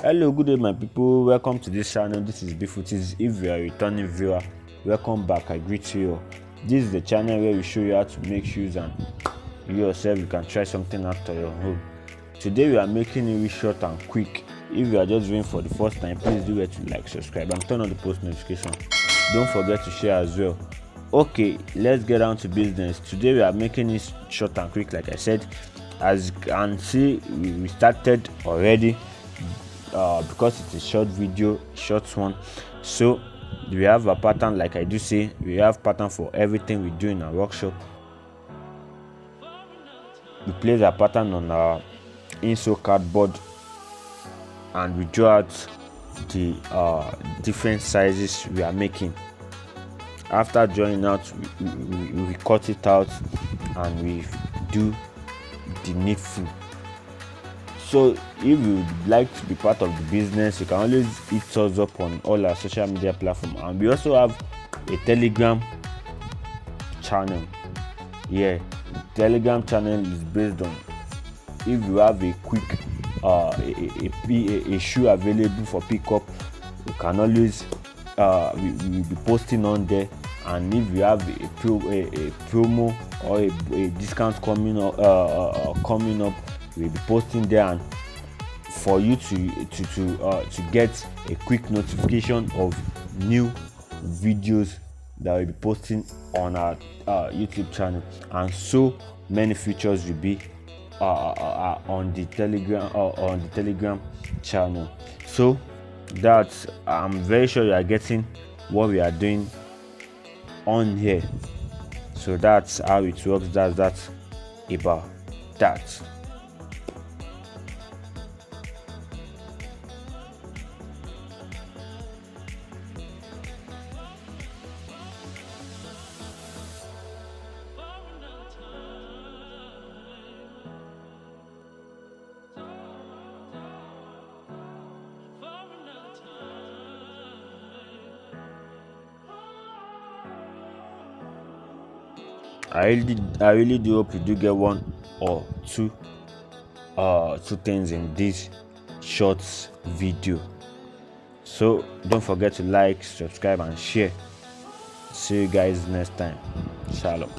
Hello, good day my people. Welcome to this channel. This is Bfooties. If you are a returning viewer, welcome back. I greet you all. This is the channel where we show you how to make shoes and you yourself you can try something after your home. Today we are making it short and quick. If you are just viewing for the first time, please do it to like, subscribe and turn on the post notification. Don't forget to share as well. Okay, let's get down to business. Today we are making it short and quick, like I said. As you can see, we started already. Because it's a short video, short one, so we have a pattern. Like I do say, we have pattern for everything we do in our workshop. We place a pattern on our Insole cardboard and we draw out the different sizes we are making. After drawing out, we cut it out and we do the needful. So if you would like to be part of the business, you can always hit us up on all our social media platforms, and we also have a Telegram channel. The Telegram channel is based on if you have a quick a shoe available for pickup, you can always we'll be posting on there. And if you have a promo or a discount coming up, we'll be posting there, and for you to get a quick notification of new videos that we'll be posting on our YouTube channel. And so many features will be on the Telegram channel. So that's I'm very sure you are getting what we are doing on here. So that's how it works. That's about that. I really do hope you do get one or two things in this short video. So don't forget to like, subscribe and share. See you guys next time. Shalom.